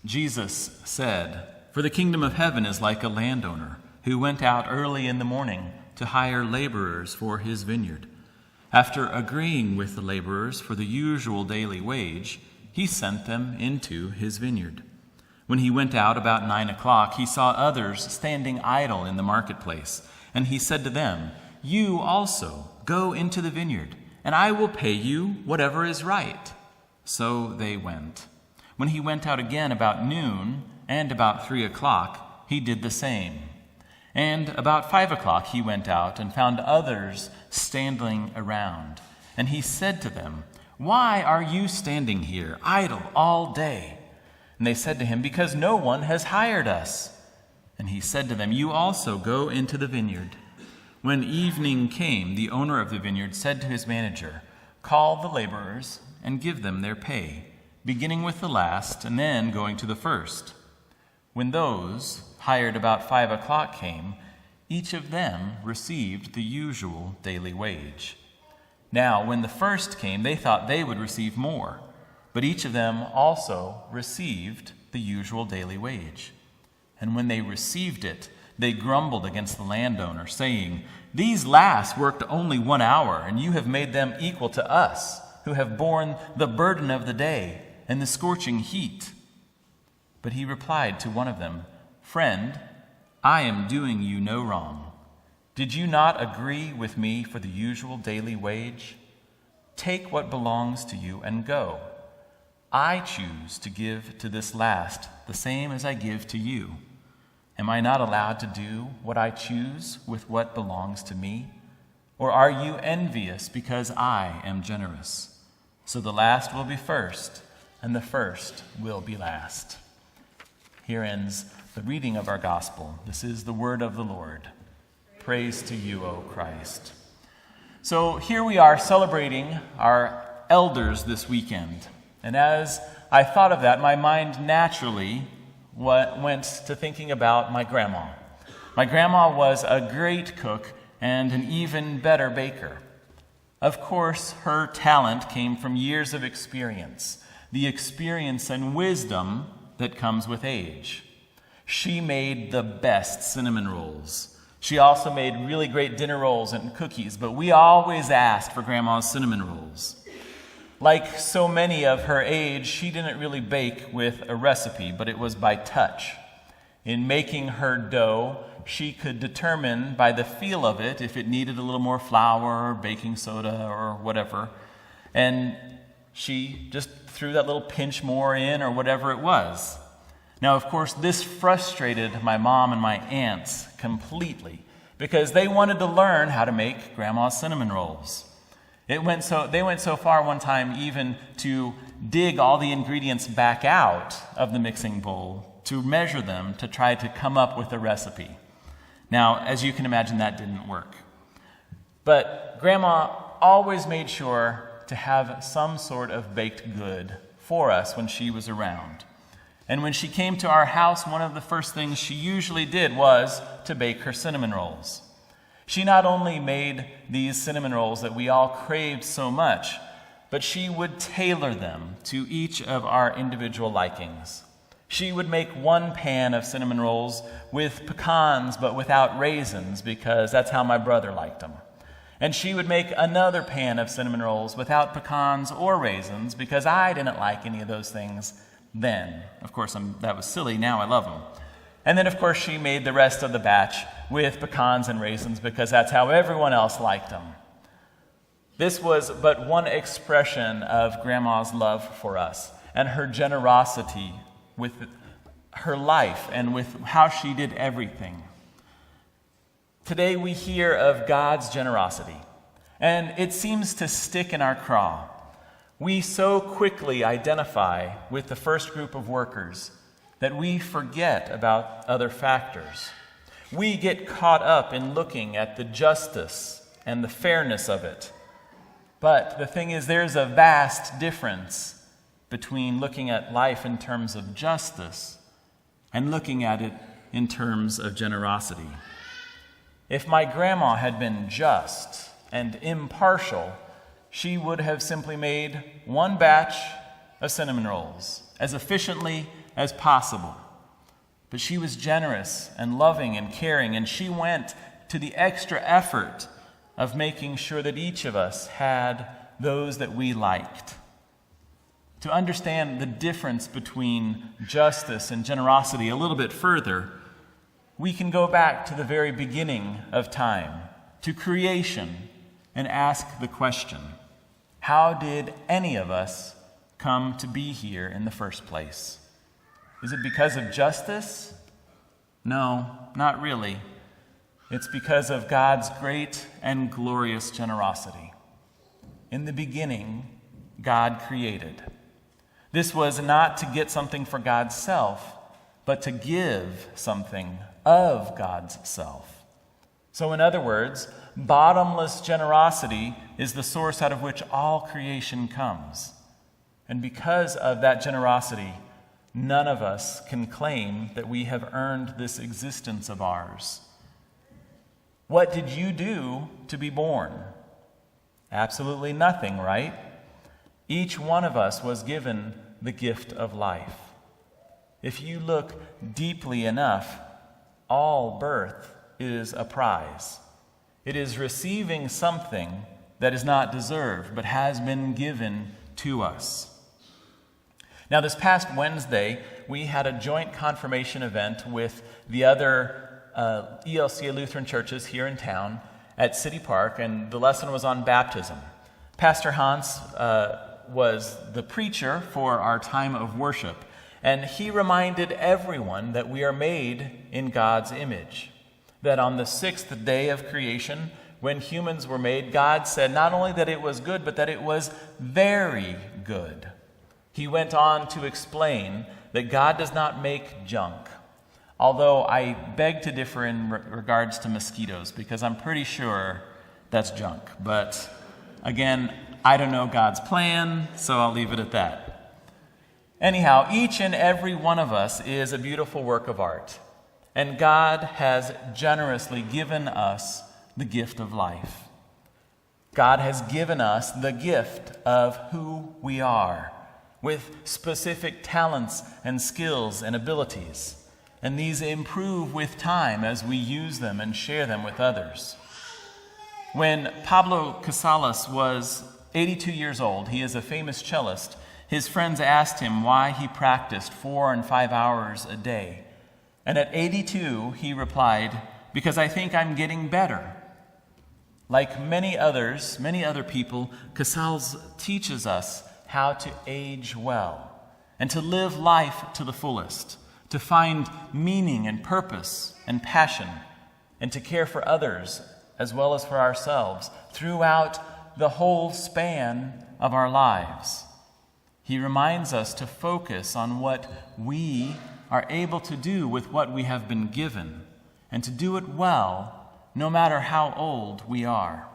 Jesus said, "For the kingdom of heaven is like a landowner who went out early in the morning to hire laborers for his vineyard. After agreeing with the laborers for the usual daily wage, he sent them into his vineyard. When he went out about 9 o'clock, he saw others standing idle in the marketplace, and he said to them, 'You also go into the vineyard, and I will pay you whatever is right.' So they went. When he went out again about noon and about 3 o'clock, he did the same. And about 5 o'clock he went out and found others standing around. And he said to them, 'Why are you standing here idle all day?' And they said to him, 'Because no one has hired us.' And he said to them, 'You also go into the vineyard.' When evening came, the owner of the vineyard said to his manager, 'Call the laborers and give them their pay, beginning with the last and then going to the first.' When those hired about 5 o'clock came, each of them received the usual daily wage. Now, when the first came, they thought they would receive more, but each of them also received the usual daily wage. And when they received it, they grumbled against the landowner, saying, 'These last worked only 1 hour, and you have made them equal to us, who have borne the burden of the day and the scorching heat.' But he replied to one of them, 'Friend, I am doing you no wrong. Did you not agree with me for the usual daily wage? Take what belongs to you and go. I choose to give to this last the same as I give to you. Am I not allowed to do what I choose with what belongs to me? Or are you envious because I am generous? So the last will be first, and the first will be last." Here ends the reading of our gospel. This is the word of the Lord. Praise to you, O Christ. So here we are celebrating our elders this weekend. And as I thought of that, my mind naturally went to thinking about my grandma. My grandma was a great cook and an even better baker. Of course, her talent came from years of experience, the experience and wisdom that comes with age. She made the best cinnamon rolls. She also made really great dinner rolls and cookies, but we always asked for Grandma's cinnamon rolls. Like so many of her age, she didn't really bake with a recipe, but it was by touch. In making her dough, she could determine by the feel of it if it needed a little more flour or baking soda or whatever. And she just threw that little pinch more in or whatever it was. Now, of course, this frustrated my mom and my aunts completely because they wanted to learn how to make Grandma's cinnamon rolls. They went so far one time even to dig all the ingredients back out of the mixing bowl to measure them to try to come up with a recipe. Now, as you can imagine, that didn't work. But Grandma always made sure to have some sort of baked good for us when she was around. And when she came to our house, one of the first things she usually did was to bake her cinnamon rolls. She not only made these cinnamon rolls that we all craved so much, but she would tailor them to each of our individual likings. She would make one pan of cinnamon rolls with pecans but without raisins because that's how my brother liked them. And she would make another pan of cinnamon rolls without pecans or raisins because I didn't like any of those things then. Of course, that was silly. Now I love them. And then, of course, she made the rest of the batch with pecans and raisins because that's how everyone else liked them. This was but one expression of Grandma's love for us and her generosity with her life and with how she did everything. Today we hear of God's generosity, and it seems to stick in our craw. We so quickly identify with the first group of workers that we forget about other factors. We get caught up in looking at the justice and the fairness of it. But the thing is, there's a vast difference between looking at life in terms of justice and looking at it in terms of generosity. If my grandma had been just and impartial, she would have simply made one batch of cinnamon rolls as efficiently as possible. But she was generous and loving and caring, and she went to the extra effort of making sure that each of us had those that we liked. To understand the difference between justice and generosity a little bit further, we can go back to the very beginning of time, to creation, and ask the question, how did any of us come to be here in the first place? Is it because of justice? No, not really. It's because of God's great and glorious generosity. In the beginning, God created. This was not to get something for God's self, but to give something of God's self. So in other words, bottomless generosity is the source out of which all creation comes. And because of that generosity, none of us can claim that we have earned this existence of ours. What did you do to be born? Absolutely nothing, right? Each one of us was given the gift of life. If you look deeply enough, all birth is a prize. It is receiving something that is not deserved, but has been given to us. Now, this past Wednesday, we had a joint confirmation event with the other ELCA Lutheran churches here in town at City Park, and the lesson was on baptism. Pastor Hans was the preacher for our time of worship, and he reminded everyone that we are made in God's image, that on the sixth day of creation, when humans were made, God said not only that it was good, but that it was very good. He went on to explain that God does not make junk, although I beg to differ in regards to mosquitoes, because I'm pretty sure that's junk. But again, I don't know God's plan, so I'll leave it at that. Anyhow, each and every one of us is a beautiful work of art, and God has generously given us the gift of life. God has given us the gift of who we are, with specific talents and skills and abilities. And these improve with time as we use them and share them with others. When Pablo Casals was 82 years old, he is a famous cellist, his friends asked him why he practiced 4 and 5 hours a day. And at 82, he replied, "Because I think I'm getting better." Like many other people, Casals teaches us how to age well and to live life to the fullest, to find meaning and purpose and passion, and to care for others as well as for ourselves throughout the whole span of our lives. He reminds us to focus on what we are able to do with what we have been given, and to do it well, no matter how old we are.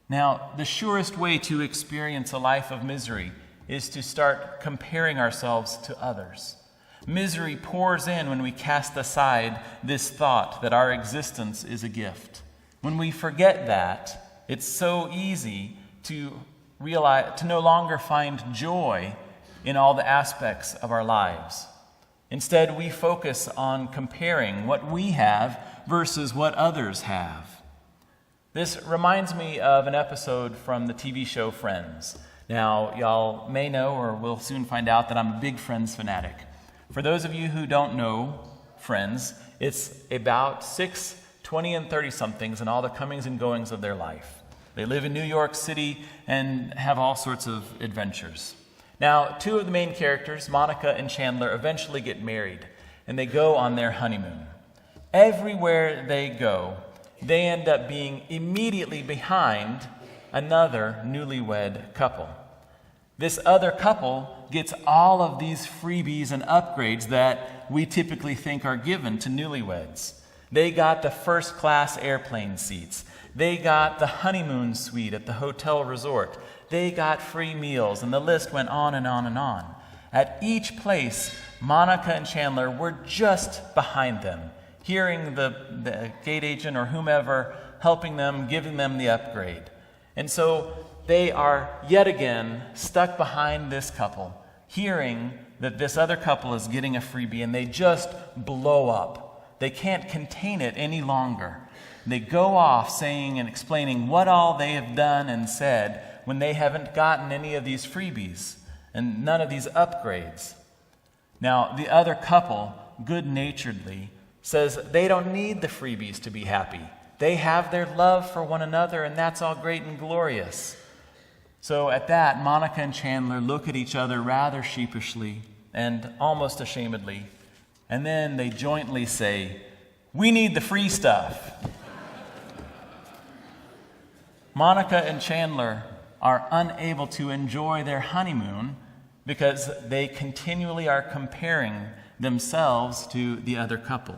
Now, the surest way to experience a life of misery is to start comparing ourselves to others. Misery pours in when we cast aside this thought that our existence is a gift. When we forget that, it's so easy to realize, to no longer find joy in all the aspects of our lives. Instead, we focus on comparing what we have versus what others have. This reminds me of an episode from the TV show Friends. Now, y'all may know, or will soon find out, that I'm a big Friends fanatic. For those of you who don't know Friends, it's about 6 20 and 30-somethings and all the comings and goings of their life. They live in New York City and have all sorts of adventures. Now, 2 of the main characters, Monica and Chandler, eventually get married, and they go on their honeymoon. Everywhere they go, they end up being immediately behind another newlywed couple. This other couple gets all of these freebies and upgrades that we typically think are given to newlyweds. They got the first-class airplane seats. They got the honeymoon suite at the hotel resort. They got free meals, and the list went on and on and on. At each place, Monica and Chandler were just behind them, hearing the gate agent or whomever helping them, giving them the upgrade. And so they are yet again stuck behind this couple, hearing that this other couple is getting a freebie, and they just blow up. They can't contain it any longer. They go off saying and explaining what all they have done and said when they haven't gotten any of these freebies and none of these upgrades. Now, the other couple, good-naturedly, says they don't need the freebies to be happy. They have their love for one another, and that's all great and glorious. So at that, Monica and Chandler look at each other rather sheepishly and almost ashamedly, and then they jointly say, "We need the free stuff." Monica and Chandler are unable to enjoy their honeymoon because they continually are comparing themselves to the other couple.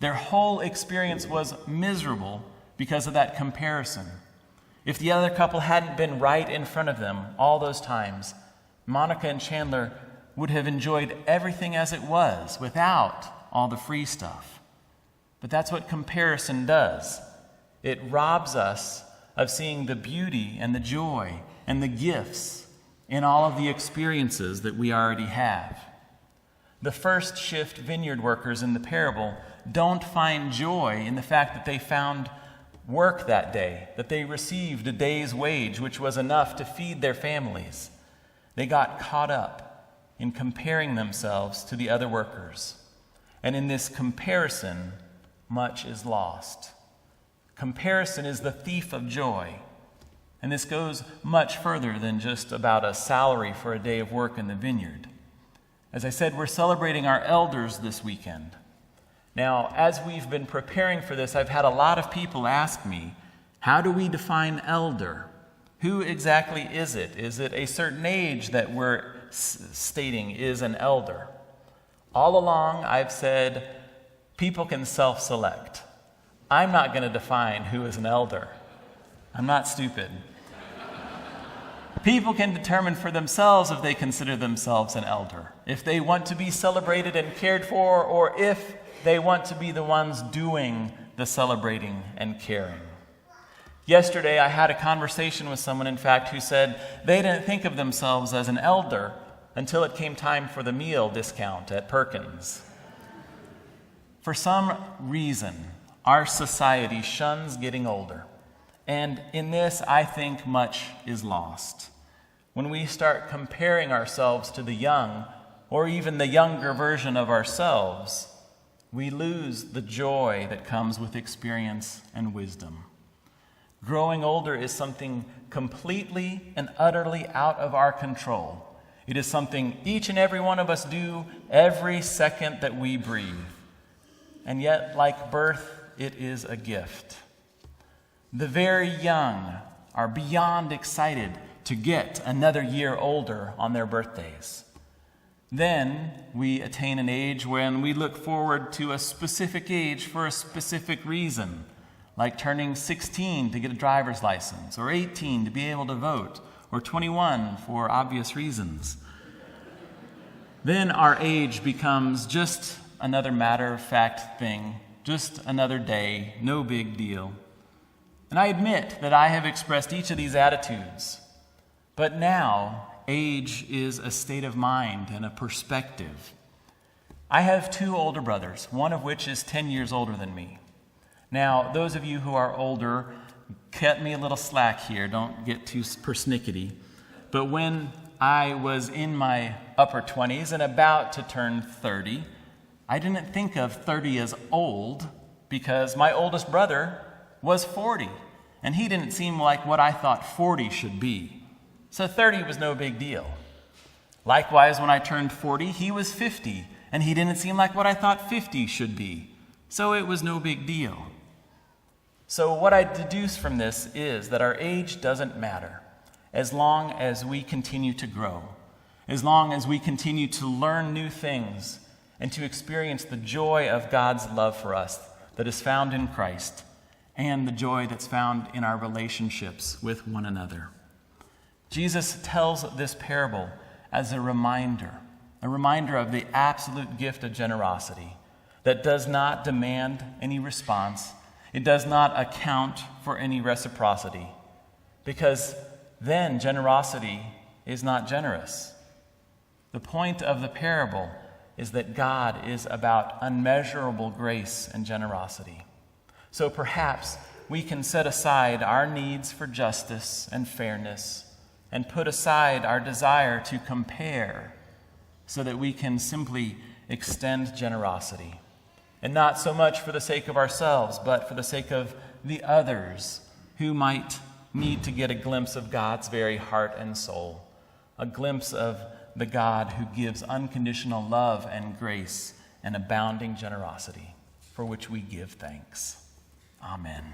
Their whole experience was miserable because of that comparison. If the other couple hadn't been right in front of them all those times, Monica and Chandler would have enjoyed everything as it was without all the free stuff. But that's what comparison does. It robs us of seeing the beauty and the joy and the gifts in all of the experiences that we already have. The first shift vineyard workers in the parable don't find joy in the fact that they found work that day, that they received a day's wage, which was enough to feed their families. They got caught up in comparing themselves to the other workers. And in this comparison, much is lost. Comparison is the thief of joy. And this goes much further than just about a salary for a day of work in the vineyard. As I said, we're celebrating our elders this weekend. Now, as we've been preparing for this, I've had a lot of people ask me, how do we define elder? Who exactly is it? Is it a certain age that we're stating is an elder? All along, I've said people can self-select. I'm not going to define who is an elder. I'm not stupid. People can determine for themselves if they consider themselves an elder, if they want to be celebrated and cared for, or if they want to be the ones doing the celebrating and caring. Yesterday, I had a conversation with someone, in fact, who said they didn't think of themselves as an elder until it came time for the meal discount at Perkins. For some reason, our society shuns getting older. And in this, I think much is lost. When we start comparing ourselves to the young, or even the younger version of ourselves, we lose the joy that comes with experience and wisdom. Growing older is something completely and utterly out of our control. It is something each and every one of us do every second that we breathe. And yet, like birth, it is a gift. The very young are beyond excited to get another year older on their birthdays. Then we attain an age when we look forward to a specific age for a specific reason, like turning 16 to get a driver's license, or 18 to be able to vote, or 21 for obvious reasons. Then our age becomes just another matter-of-fact thing, just another day, no big deal. And I admit that I have expressed each of these attitudes. But now, age is a state of mind and a perspective. I have two older brothers, one of which is 10 years older than me. Now, those of you who are older, cut me a little slack here. Don't get too persnickety. But when I was in my upper 20s and about to turn 30, I didn't think of 30 as old because my oldest brother was 40, and he didn't seem like what I thought 40 should be. So 30 was no big deal. Likewise, when I turned 40, he was 50, and he didn't seem like what I thought 50 should be. So it was no big deal. So what I deduce from this is that our age doesn't matter as long as we continue to grow, as long as we continue to learn new things and to experience the joy of God's love for us that is found in Christ and the joy that's found in our relationships with one another. Jesus tells this parable as a reminder of the absolute gift of generosity that does not demand any response. It does not account for any reciprocity, because then generosity is not generous. The point of the parable is that God is about unmeasurable grace and generosity. So perhaps we can set aside our needs for justice and fairness and put aside our desire to compare so that we can simply extend generosity. And not so much for the sake of ourselves, but for the sake of the others who might need to get a glimpse of God's very heart and soul, a glimpse of the God who gives unconditional love and grace and abounding generosity, for which we give thanks. Amen.